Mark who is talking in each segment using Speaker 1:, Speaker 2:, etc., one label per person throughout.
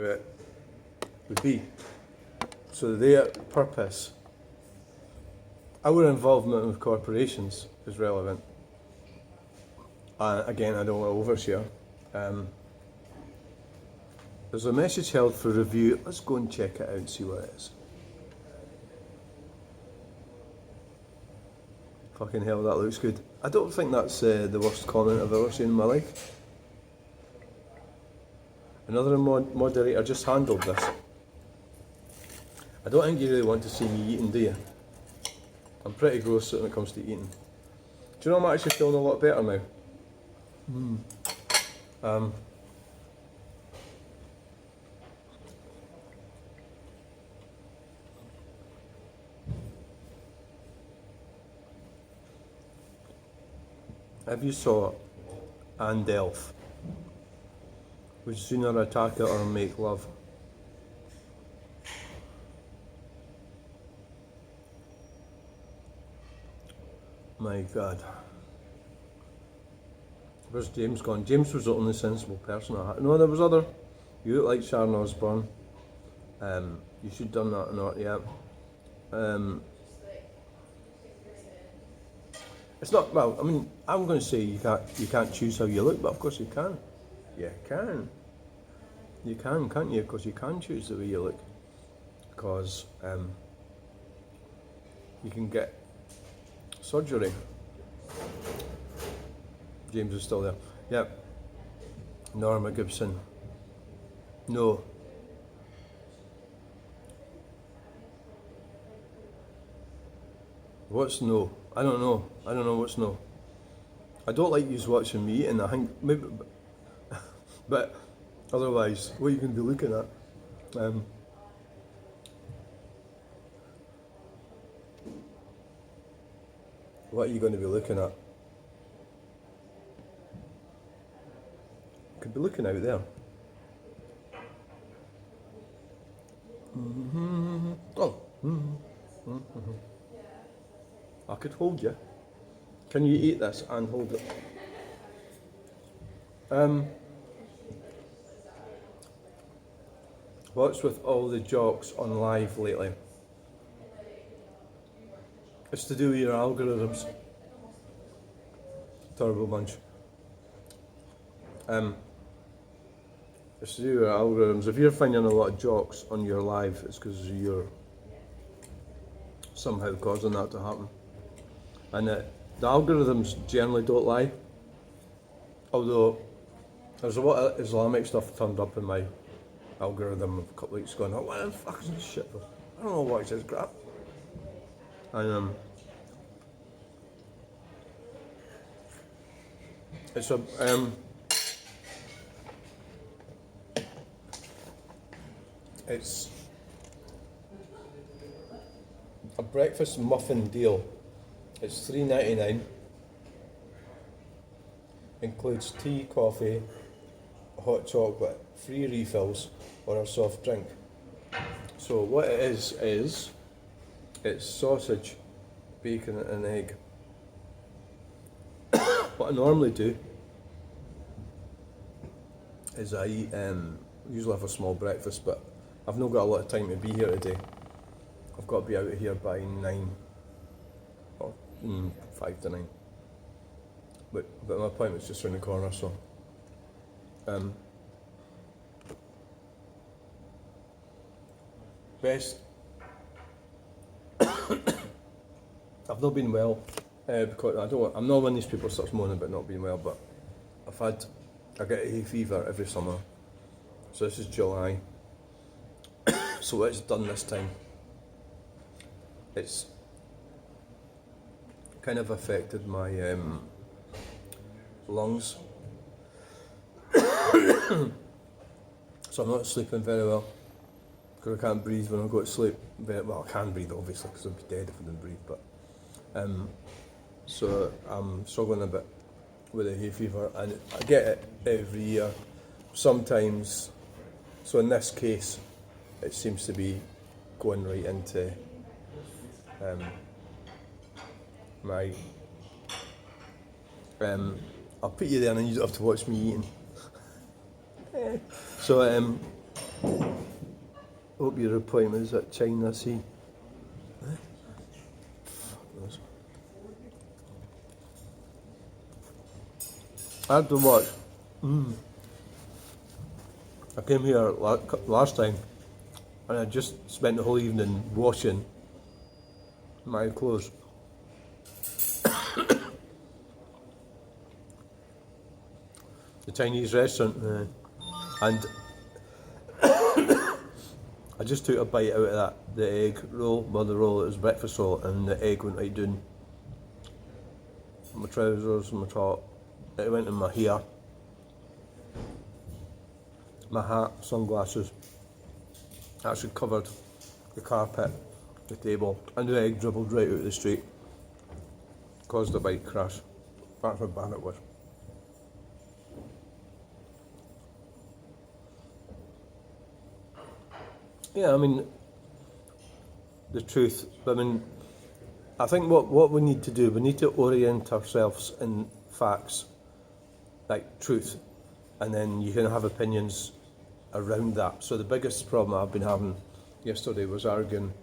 Speaker 1: it would be. So their purpose, our involvement with corporations is relevant. Again, I don't want to overshare. There's a message held for review. Let's go and check it out and see what it is. Fucking hell, that looks good. I don't think that's the worst comment I've ever seen in my life. Another moderator just handled this. I don't think you really want to see me eating, do you? I'm pretty gross when it comes to eating. Do you know I'm actually feeling a lot better now? If you saw and Elf, would you sooner attack it or make love? My God. Where's James gone? James was the only sensible person I had. No, there was other. You look like Sharon Osbourne. You should have done that or not, yeah. It's not, well, I mean, I'm going to say you can't choose how you look, but of course you can. You can. You can, can't you? Of course you can choose the way you look. Because you can get surgery. James is still there. Yep. Norma Gibson. No. What's no? I don't know. I don't know what's no. I don't like you watching me eating. I think maybe, but otherwise, what you can be looking at. What are you going to be looking at? You could be looking out there. Oh. I could hold you. Can you eat this and hold it? What's with all the jokes on live lately? It's to do with your algorithms. Terrible bunch. It's to do with your algorithms. If you're finding a lot of jokes on your live, it's because you're somehow causing that to happen. And the algorithms generally don't lie. Although there's a lot of Islamic stuff turned up in my algorithm a couple of weeks ago, and I'm like, what the fuck is this shit? I don't know what it is, crap. And it's a breakfast muffin deal. It's $3.99. Includes tea, coffee, hot chocolate, free refills, or a soft drink. So what it is it's sausage, bacon, and an egg. What I normally do is I usually have a small breakfast, but I've not got a lot of time to be here today. I've got to be out of here by 9 or 5 to 9. But my appointment's just around the corner, so best. I've not been well because I'm not one of these people that starts moaning about not being well, but I get hay fever every summer, so this is July. So what it's done this time, it's kind of affected my lungs. So I'm not sleeping very well because I can't breathe when I go to sleep. Well, I can breathe obviously because I'd be dead if I didn't breathe, but so I'm struggling a bit with the hay fever, and I get it every year. Sometimes, so in this case, it seems to be going right into my. I'll put you there, and then you don't have to watch me eating. So Hope your appointment is at China Sea. I had to watch. I came here last time and I just spent the whole evening washing my clothes. The Chinese restaurant, and I just took a bite out of that, the egg roll, well the roll, it was breakfast roll, and the egg went right down my trousers, my top, it went in my hair, my hat, sunglasses, actually covered the carpet, the table, and the egg dribbled right out of the street, caused a bike crash. That's how bad it was. Yeah, I mean, the truth, I think what we need to do, we need to orient ourselves in facts, like truth, and then you can have opinions around that. So the biggest problem I've been having yesterday was arguing,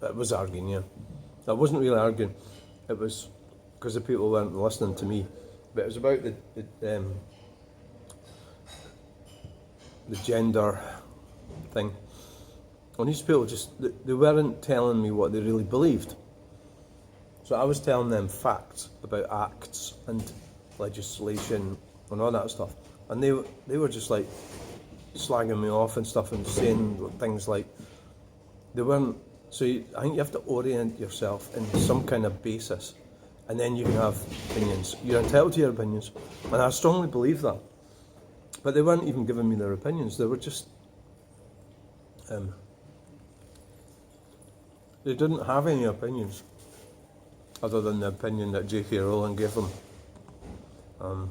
Speaker 1: yeah. I wasn't really arguing, it was because the people weren't listening to me, but it was about the gender thing. And these people they weren't telling me what they really believed. So I was telling them facts about acts and legislation and all that stuff. And they were just like slagging me off and stuff and saying things like, they weren't, so I think you have to orient yourself in some kind of basis and then you can have opinions. You're entitled to your opinions. And I strongly believe that. But they weren't even giving me their opinions. They were just, they didn't have any opinions other than the opinion that J.K. Rowling gave them. I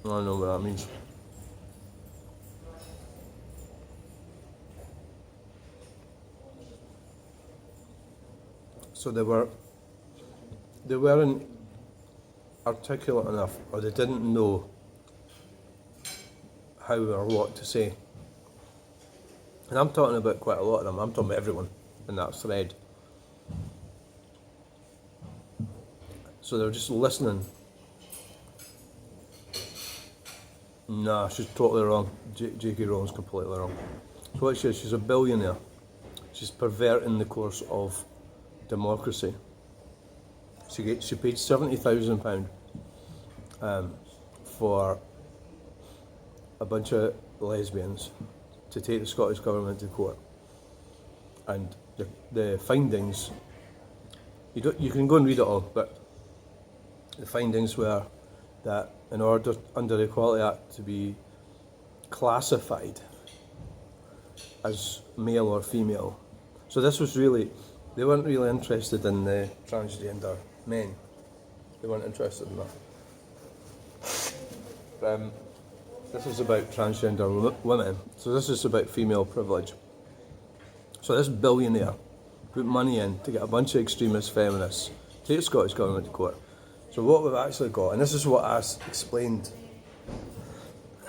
Speaker 1: don't know what that means. So they weren't articulate enough, or they didn't know how or what to say. And I'm talking about quite a lot of them. I'm talking about everyone in that thread. So they're just listening. Nah, she's totally wrong. J.K. Rowling's completely wrong. So what she is, she's a billionaire. She's perverting the course of democracy. She paid £70,000 for a bunch of lesbians to take the Scottish Government to court. And the findings, you can go and read it all, but the findings were that in order under the Equality Act to be classified as male or female, so this was really, they weren't really interested in the transgender men. They weren't interested in that. This is about transgender women. So this is about female privilege. So this billionaire put money in to get a bunch of extremist feminists to take the Scottish Government to court. So what we've actually got, and this is what I explained,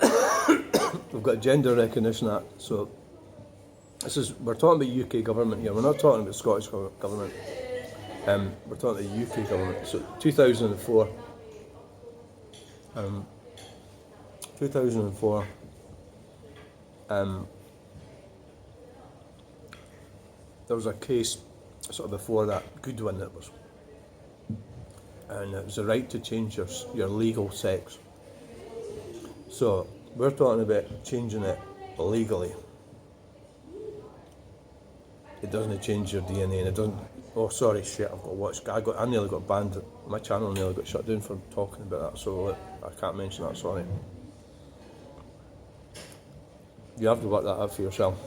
Speaker 1: we've got a Gender Recognition Act. So we're talking about UK government here. We're not talking about Scottish government. We're talking about the UK government. So 2004. 2004. There was a case sort of before that, good one it was, and it was the right to change your legal sex. So we're talking about changing it legally. It doesn't change your DNA, and it doesn't. Oh, sorry, shit! I've got to watch. I nearly got banned. My channel nearly got shut down for talking about that. So I can't mention that. Sorry. You have to work that out for yourself.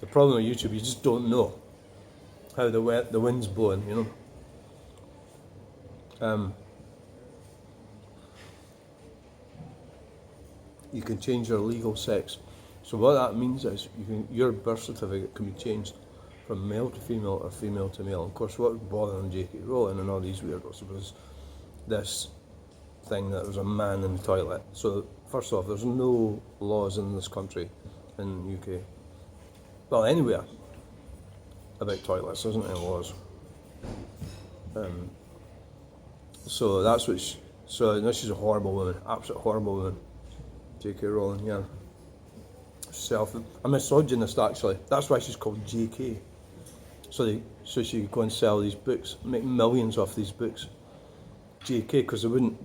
Speaker 1: The problem with YouTube, you just don't know how the wind's blowing, you know. You can change your legal sex. So what that means is your birth certificate can be changed from male to female or female to male. Of course, what was bothering J.K. Rowling and all these weirdos was this thing that there was a man in the toilet. So first off, there's no laws in this country, in the UK, well, anywhere, about toilets. There isn't any laws. So that's what so no, she's a horrible woman, absolute horrible woman, J.K. Rowling, yeah. A misogynist, actually. That's why she's called J.K. So she could go and sell these books, make millions off these books. J.K. because they wouldn't,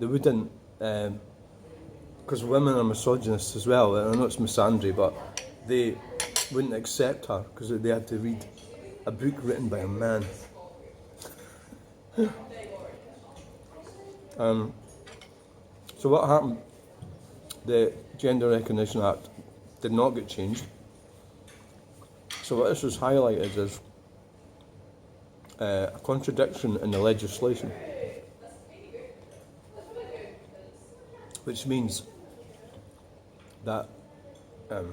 Speaker 1: because women are misogynists as well. I know it's misandry, but they wouldn't accept her because they had to read a book written by a man. So what happened? The Gender Recognition Act did not get changed. So what this was highlighted is a contradiction in the legislation, which means that the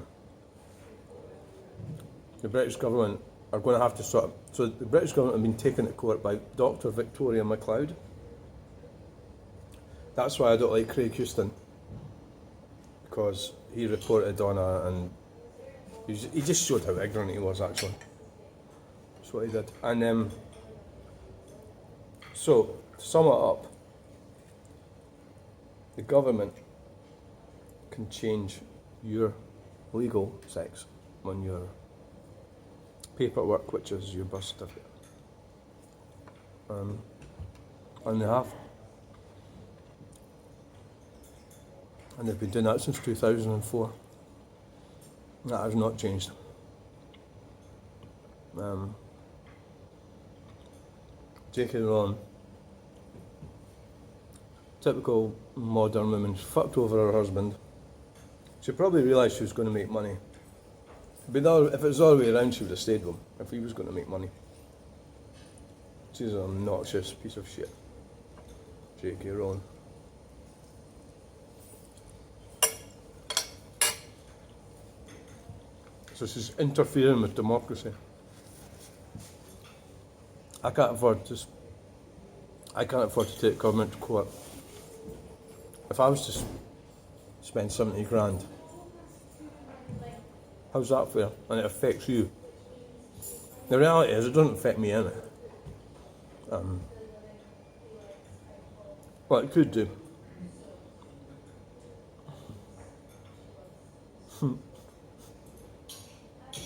Speaker 1: British government are going to have to so the British government have been taken to court by Dr. Victoria MacLeod. That's why I don't like Craig Houston, because he reported on her and he just showed how ignorant he was, actually. That's what he did. And so, to sum it up, the government can change your legal sex on your paperwork, which is your birth certificate. And they have. And they've been doing that since 2004. That has not changed. J.K. Rowling, typical modern woman, she fucked over her husband. She probably realised she was going to make money. But if it was the other way around, she would have stayed with him, if he was going to make money. She's an obnoxious piece of shit, J.K. Rowling. So she's interfering with democracy. I can't afford to take government to court. If I was to spend 70 grand, how's that fair? And it affects you. The reality is, it doesn't affect me in it. Well, it could do.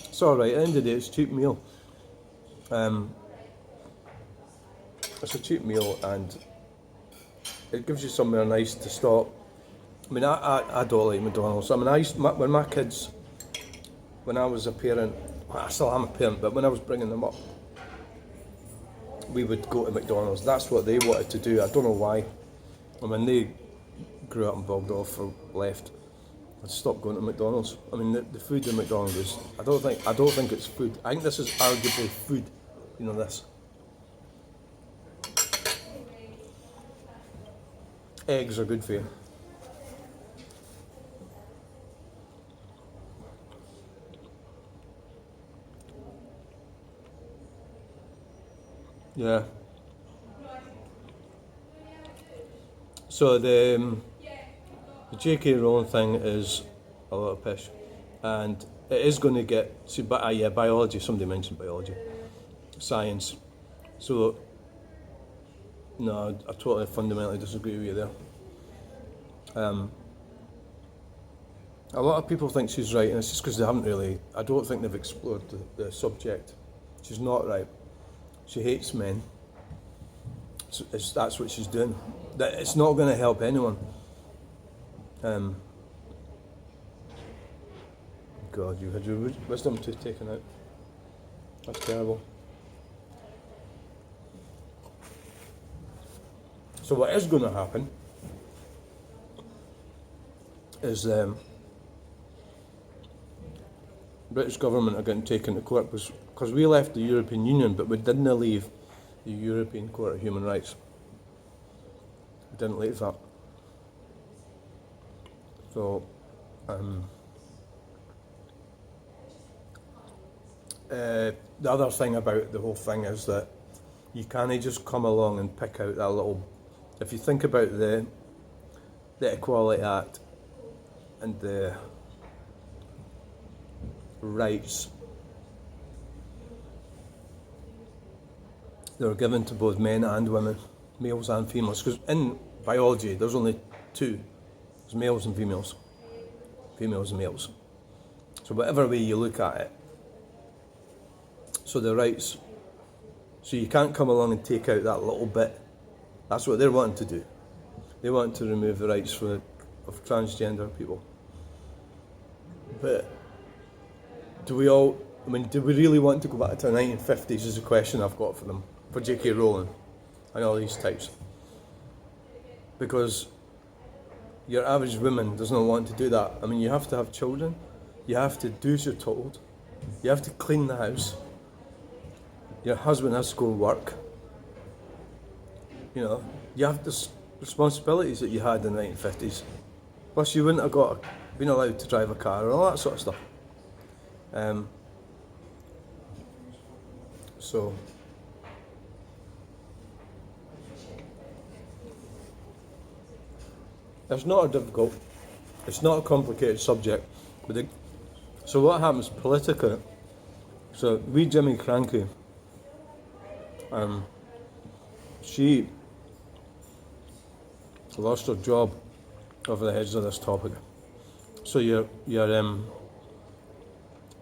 Speaker 1: It's alright, at the end of the day, it's a cheap meal. It's a cheap meal and it gives you somewhere nice to stop. I mean, I don't like McDonald's. I mean, when my kids, when I was a parent, well, I still am a parent, but when I was bringing them up, we would go to McDonald's. That's what they wanted to do. I don't know why. And when they grew up and bugged off or left, I stopped going to McDonald's. I mean, the food in McDonald's is, I don't think it's food. I think this is arguably food. You know this. Eggs are good for you. Yeah. So the J.K. Rowling thing is a lot of pish, and it is going to get. See, but yeah, biology. Somebody mentioned biology, science. So no, I totally fundamentally disagree with you there. A lot of people think she's right, and it's just because they haven't really. I don't think they've explored the subject. She's not right. She hates men. That's what she's doing. It's not going to help anyone. God, you had your wisdom tooth taken out. That's terrible. So what is going to happen is British government are getting taken to court because we left the European Union, but we didn't leave the European Court of Human Rights. We didn't leave that. So the other thing about the whole thing is that you can't just come along and pick out that little. If you think about the Equality Act and the rights that are given to both men and women, males and females, because in biology there's only two, there's males and females and males. So whatever way you look at it, so the rights, so you can't come along and take out that little bit. That's what they're wanting to do. They want to remove the rights of transgender people. But do we really want to go back to the 1950s is a question I've got for them, for J.K. Rowling and all these types. Because your average woman does not want to do that. I mean, you have to have children, you have to do as you're told, you have to clean the house, your husband has to go and work. You know, you have the responsibilities that you had in the 1950s. Plus you wouldn't have been allowed to drive a car and all that sort of stuff. So it's not a complicated subject. So what happens politically, so we Jimmy Cranky, she lost her job over the heads of this topic. So your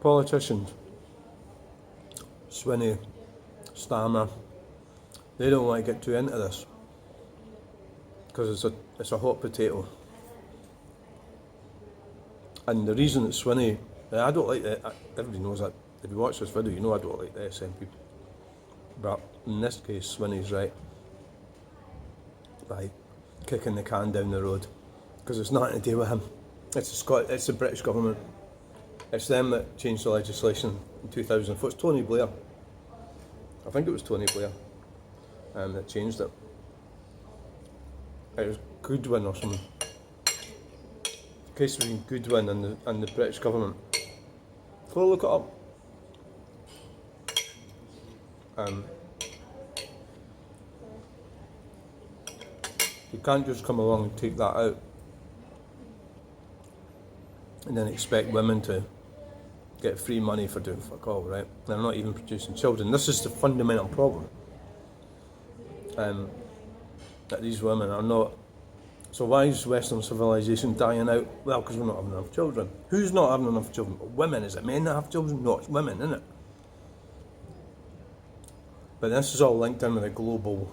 Speaker 1: politicians, Swinney, Stammer, they don't want to get too into this because it's a hot potato. And the reason that Swinney, I don't like that. Everybody knows that. If you watch this video, you know I don't like the SNP. But in this case, Swinney's right by kicking the can down the road, because it's nothing to do with him. It's the British government. It's them that changed the legislation in 2004. It's Tony Blair. I think it was Tony Blair that changed it. It was Goodwin or something. The case between Goodwin and the British government. Go look it up. You can't just come along and take that out and then expect women to get free money for doing fuck all, right? They're not even producing children. This is the fundamental problem. That these women are not. So why is Western civilization dying out? Well, because we're not having enough children. Who's not having enough children? Women. Is it men that have children? No, it's women, isn't it? But this is all linked in with a global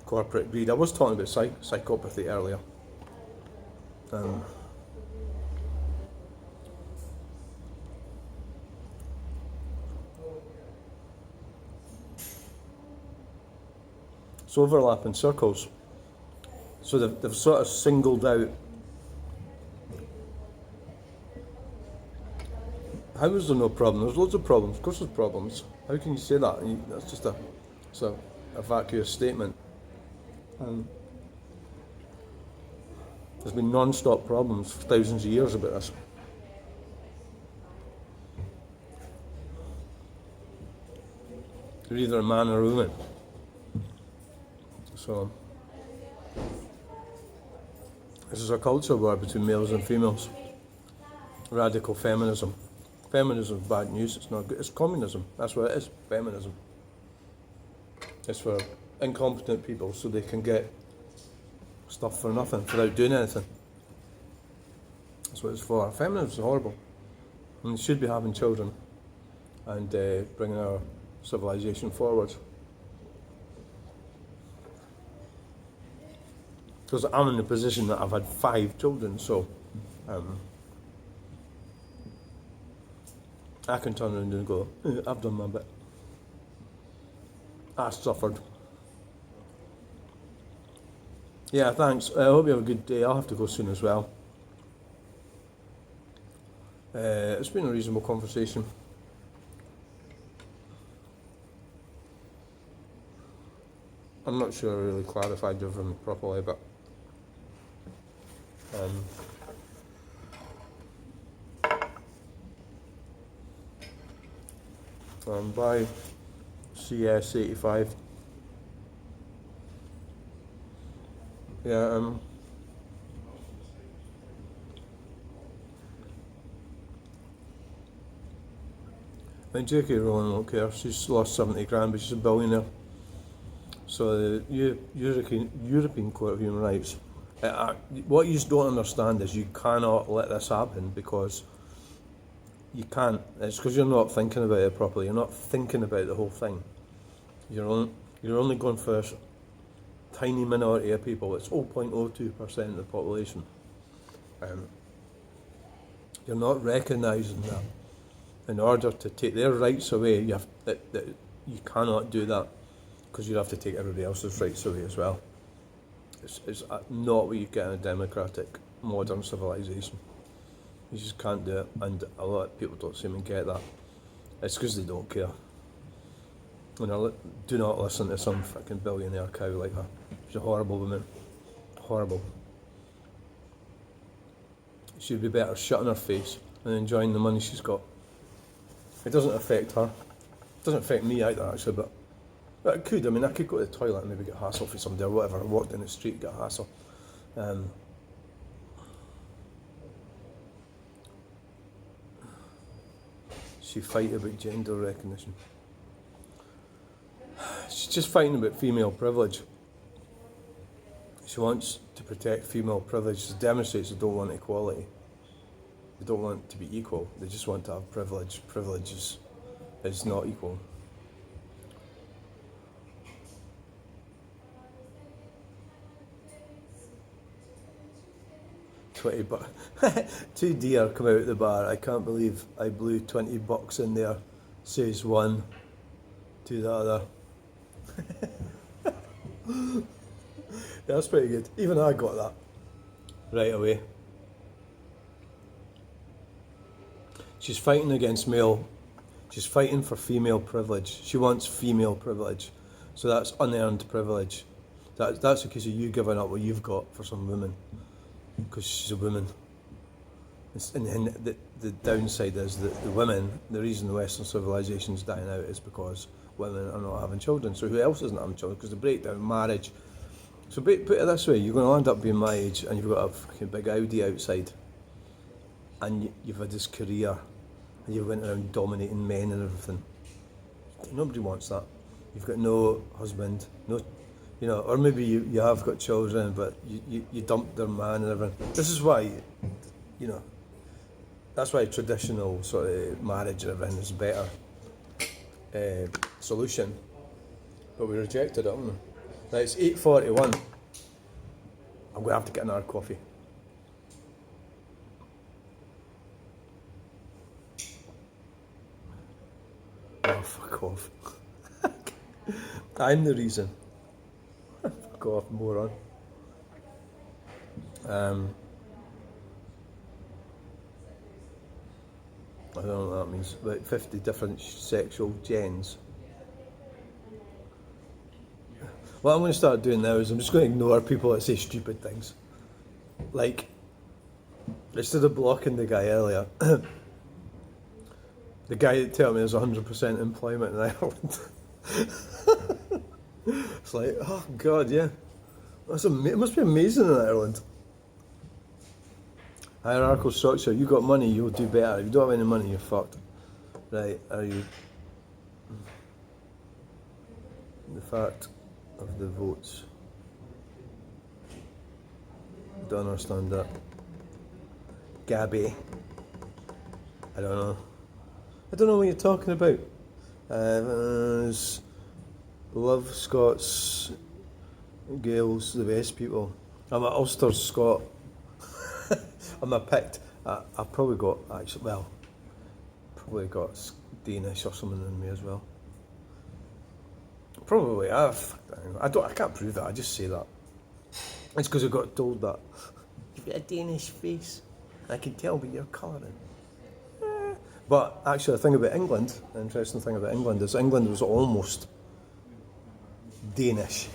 Speaker 1: corporate greed. I was talking about psychopathy earlier. It's overlapping circles. So they've sort of singled out. How is there no problem? There's loads of problems. Of course there's problems. How can you say that? That's just a vacuous statement. There's been non-stop problems for thousands of years about this. You're either a man or a woman. So this is a culture war between males and females. Radical feminism. Feminism is bad news. It's not good. It's communism. That's what it is. Feminism. It's for incompetent people so they can get stuff for nothing without doing anything. That's what it's for. Feminism is horrible. And we should be having children and bringing our civilization forward. Because I'm in the position that I've had 5 children, so I can turn around and go, I've done my bit. I suffered. Yeah, thanks. I hope you have a good day. I'll have to go soon as well. It's been a reasonable conversation. I'm not sure I really clarified everything properly, but By CS85. Yeah, I mean, J.K. Rowling won't care. She's lost 70 grand, but she's a billionaire. So the European Court of Human Rights, what you just don't understand is you cannot let this happen, because you can't. It's because you're not thinking about it properly. You're not thinking about the whole thing. You're only going for this tiny minority of people. It's 0.02% of the population. You're not recognising that. In order to take their rights away, you cannot do that, because you'd have to take everybody else's rights away as well. It's not what you get in a democratic, modern civilization. You just can't do it, and a lot of people don't seem to get that. It's because they don't care. And do not listen to some fucking billionaire cow like her. She's a horrible woman. Horrible. She'd be better shutting her face and enjoying the money she's got. It doesn't affect her. It doesn't affect me either, actually, but it could. I mean, I could go to the toilet and maybe get a hassle for somebody or whatever. I walk down the street and get a hassle. She fight about gender recognition. She's just fighting about female privilege. She wants to protect female privilege. She demonstrates they don't want equality. They don't want to be equal. They just want to have privilege. Privilege is not equal. $20. Two deer come out of the bar. I can't believe I blew $20 in there. Says one to the other. That's pretty good. Even I got that right away. She's fighting against male. She's fighting for female privilege. She wants female privilege. So that's unearned privilege. That's because of you giving up what you've got for some woman. Because she's a woman. And the downside is that the women, the reason the Western civilization is dying out is because women are not having children. So who else isn't having children? Because the breakdown, marriage. So put it this way, you're going to end up being my age and you've got a fucking big Audi outside. And you've had this career. And you went around dominating men and everything. Nobody wants that. You've got no husband, no, or maybe you have got children, but you dumped their man and everything. This is why, that's why traditional sort of marriage and everything is a better solution. But we rejected it, haven't we? Now it's 8:41. I'm going to have to get another coffee. Oh, fuck off. I'm the reason. Fuck off, moron. I don't know what that means. About 50 different sexual gens. What I'm going to start doing now is I'm just going to ignore people that say stupid things. Like, instead of blocking the guy earlier, the guy that told me there's 100% employment in Ireland. It's like, oh God, yeah. It must be amazing in Ireland. Hierarchical structure. You got money, you'll do better. If you don't have any money, you're fucked. Right, are you? The fact of the votes. Don't understand that. Gabby. I don't know. I don't know what you're talking about. Love Scots, Gaels, the best people. I'm an Ulster Scot. I'm a Pict. I've probably got, Danish or something in me as well. Probably. I can't prove that. I just say that. It's because I got told that. You've got a Danish face. I can tell by your colouring. But actually, the interesting thing about England is England was almost Danish.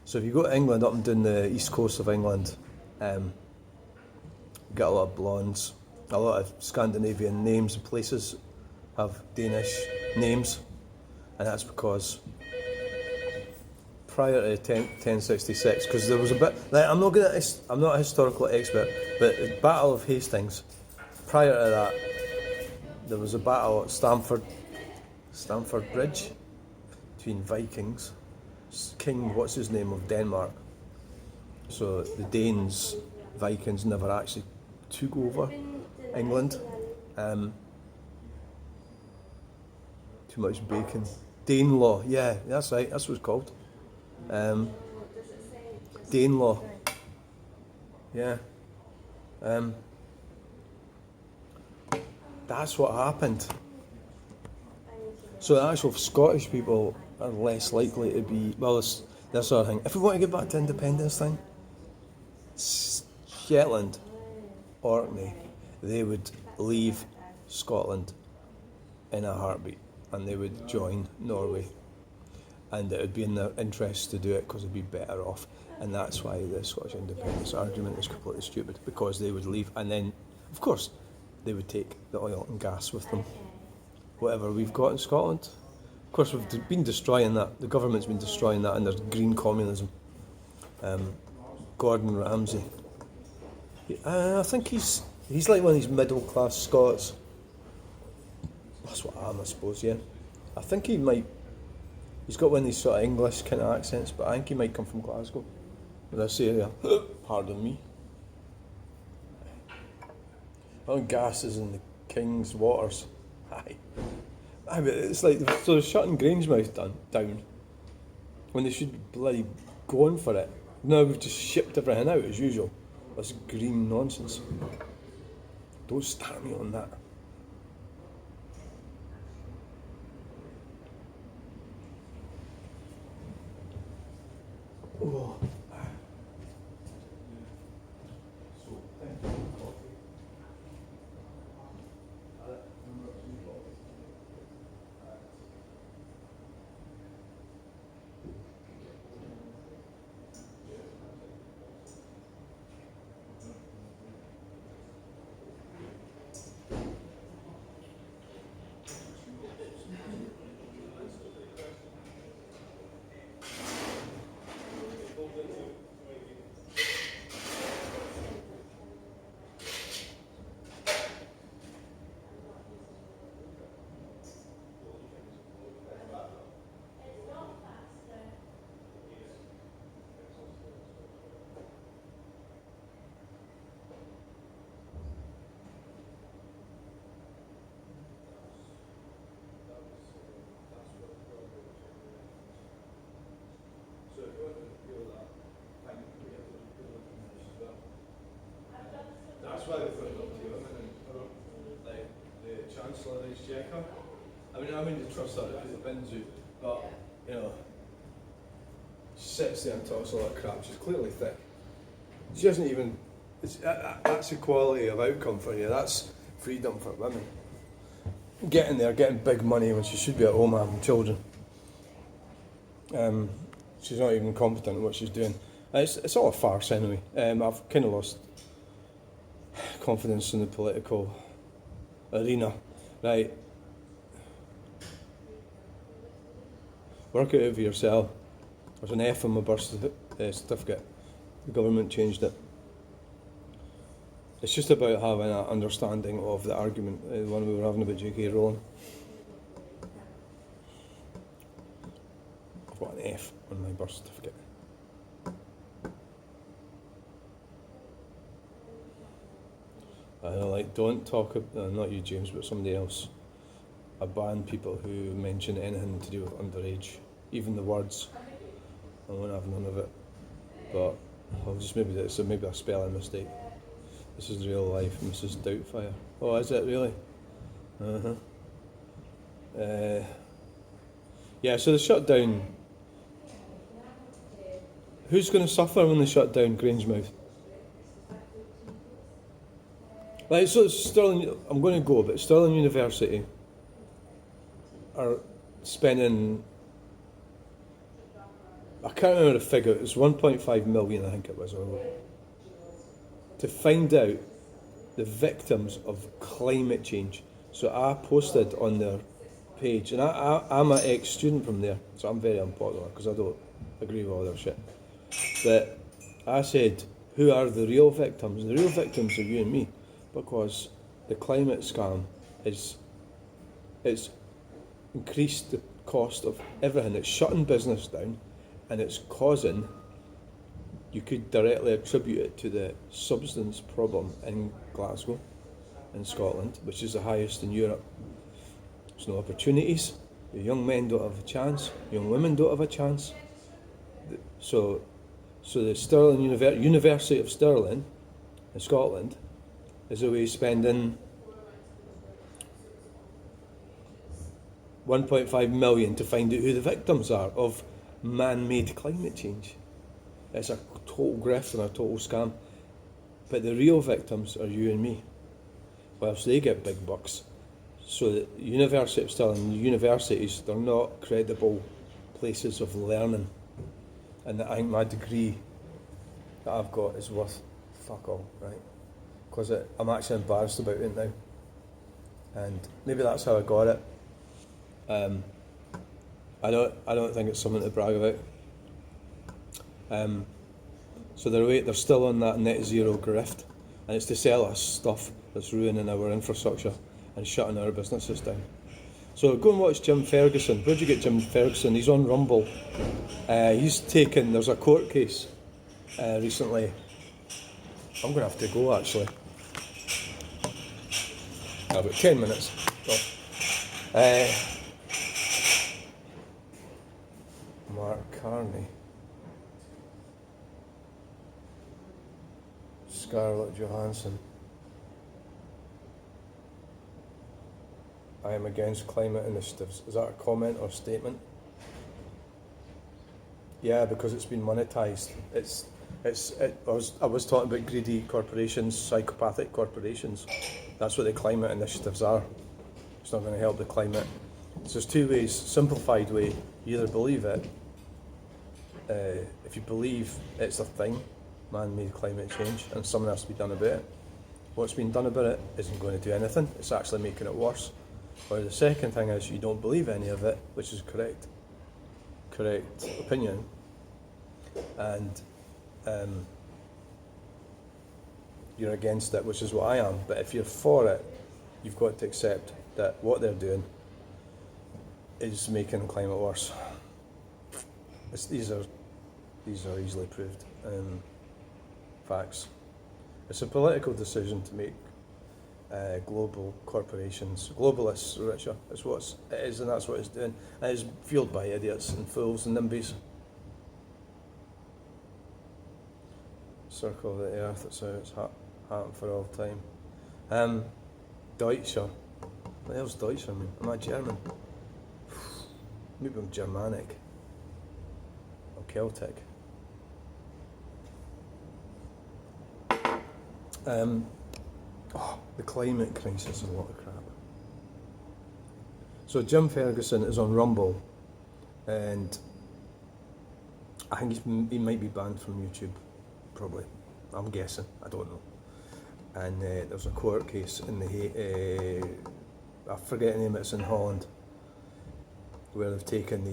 Speaker 1: So if you go to England, up and down the east coast of England, you get a lot of blondes, a lot of Scandinavian names and places. have Danish names, and that's because prior to 1066, because there was a bit. Like, I'm not a historical expert, but the Battle of Hastings. Prior to that, there was a battle at Stamford Bridge between Vikings, King what's his name of Denmark. So the Danes, Vikings never actually took over England. Too much bacon. Danelaw, yeah, that's right. That's what it's called. Danelaw. Yeah. That's what happened. So the actual Scottish people are less likely to be, well, this sort of thing. If we want to get back to independence thing, Shetland, Orkney, they would leave Scotland in a heartbeat and they would join Norway. And it would be in their interest to do it because they'd be better off. And that's why the Scottish independence argument is completely stupid, because they would leave and then, of course, they would take the oil and gas with them. Whatever we've got in Scotland. Of course, we've been destroying that. The government's been destroying that under green communism. Gordon Ramsay. I think he's like one of these middle class Scots. That's what I am, I suppose. Yeah, I think he's got one of these sort of English kind of accents, but I think he might come from Glasgow. This area. Pardon me. Oh, gas is in the King's waters. Aye. But it's like they're shutting Grangemouth down when they should be bloody going for it. No, we've just shipped everything out as usual. This green nonsense. Don't start me on that. Oh. That's why they put it up to him, and like the Chancellor, the Exchequer. I mean, the trust that because the Binzu, but you know, she sits there and talks all that crap. She's clearly thick. She doesn't even. That's equality of outcome for you. That's freedom for women. Getting there, getting big money when she should be at home having children. She's not even competent in what she's doing. It's all a farce anyway. I've kind of lost confidence in the political arena. Right. Work it out for yourself. There's an F on my birth certificate. The government changed it. It's just about having an understanding of the argument, the one we were having about J.K. Rowling. I've got an F on my birth certificate. Don't talk, not you James, but somebody else. I ban people who mention anything to do with underage, even the words. I won't have none of it. But I'll just maybe a spelling mistake. This is real life, Mrs. Doubtfire. Oh, is it really? Yeah, so the shutdown. Who's going to suffer when they shut down Grangemouth? Like, so Stirling, I'm going to go, but Stirling University are spending, I can't remember the figure, it was 1.5 million, I think it was, to find out the victims of climate change. So I posted on their page, and I'm an ex-student from there, so I'm very unpopular because I don't agree with all their shit. But I said, who are the real victims? The real victims are you and me, because the climate scam it's increased the cost of everything. It's shutting business down, and it's causing, you could directly attribute it to the substance problem in Glasgow, in Scotland, which is the highest in Europe. There's no opportunities. The young men don't have a chance. Young women don't have a chance. So the Stirling University of Stirling in Scotland is away spending 1.5 million to find out who the victims are of man-made climate change. It's a total grift and a total scam. But the real victims are you and me, whilst they get big bucks. So the University of Stirling, universities, they're not credible places of learning. And I think my degree that I've got is worth fuck all, right? Because I'm actually embarrassed about it now. And maybe that's how I got it. I don't think it's something to brag about. So they're still on that net zero grift, and it's to sell us stuff that's ruining our infrastructure and shutting our businesses down. So go and watch Jim Ferguson. Where'd you get Jim Ferguson? He's on Rumble. There's a court case recently. I'm going to have to go actually. About 10 minutes. Mark Carney. Scarlett Johansson. I am against climate initiatives. Is that a comment or statement? Yeah, because it's been monetised. I was talking about greedy corporations, psychopathic corporations. That's what the climate initiatives are. It's not going to help the climate. So there's two ways. Simplified way, you either believe it. If you believe it's a thing, man-made climate change, and something has to be done about it. What's been done about it isn't going to do anything. It's actually making it worse. Or the second thing is you don't believe any of it, which is correct opinion, and you're against it, which is what I am. But if you're for it, you've got to accept that what they're doing is making the climate worse. These are easily proved facts. It's a political decision to make global corporations, globalists richer. It's what it is, and that's what it's doing. And it's fueled by idiots and fools and nimbies. Circle of the earth, that's how it's happened for all time. Deutscher. What the hell's Deutscher mean? Am I German? Maybe I'm Germanic. Or Celtic. The climate crisis is a lot of crap. So Jim Ferguson is on Rumble, and I think he might be banned from YouTube, probably. I'm guessing, I don't know. And there's a court case in I forget the name, it's in Holland, where they've taken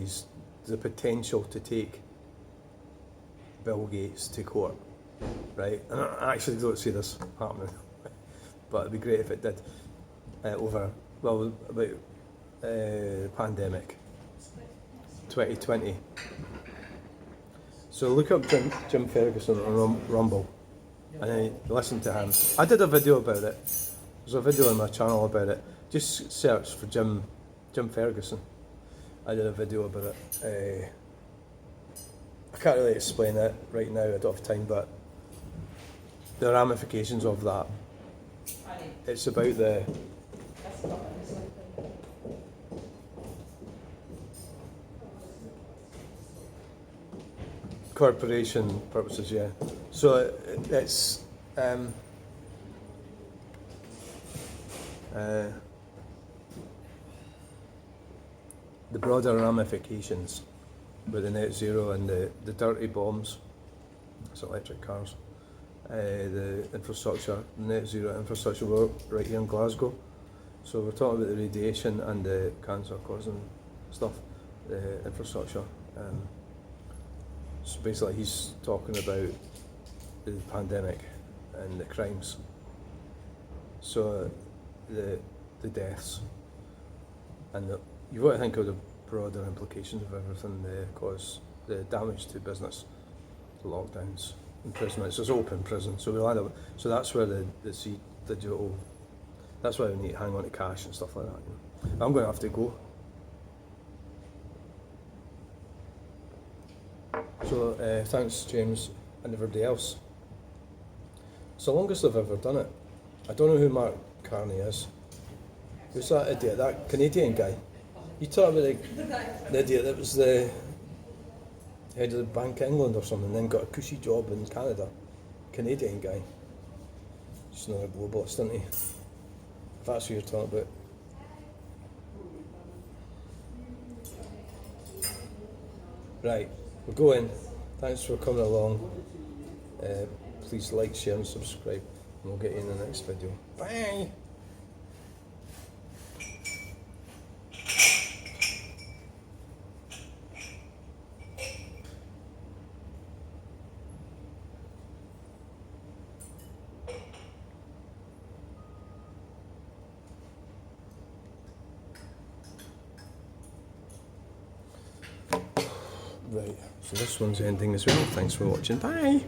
Speaker 1: the potential to take Bill Gates to court, right? And I actually don't see this happening. But it'd be great if it did. About the pandemic, 2020. So look up Jim Ferguson on Rumble, and then listen to him. I did a video about it. There's a video on my channel about it. Just search for Jim Ferguson. I did a video about it. I can't really explain it right now, I don't have time, but the ramifications of that. It's about the corporation purposes, yeah. So it's the broader ramifications with the net zero and the dirty bombs, it's electric cars. The infrastructure, net zero infrastructure work right here in Glasgow, So we're talking about the radiation and the cancer causing stuff, the infrastructure. So basically he's talking about the pandemic and the crimes. So the deaths and you've got to think of the broader implications of everything, cause the damage to business, the lockdowns, imprisonments. It's open prison, so we'll end up. So that's where the digital. That's why we need to hang on to cash and stuff like that. You know. I'm going to have to go. So thanks, James, and everybody else. It's the longest I've ever done it. I don't know who Mark Carney is. Who's that idiot? That Canadian guy? You talk about the idiot that was the head of the Bank of England or something, and then got a cushy job in Canada. Canadian guy. Just another globalist, isn't he? If that's who you're talking about. Right, we're going. Thanks for coming along. Please like, share and subscribe, and we'll get you in the next video. Bye! Right, so this one's ending as well. Thanks for watching. Bye!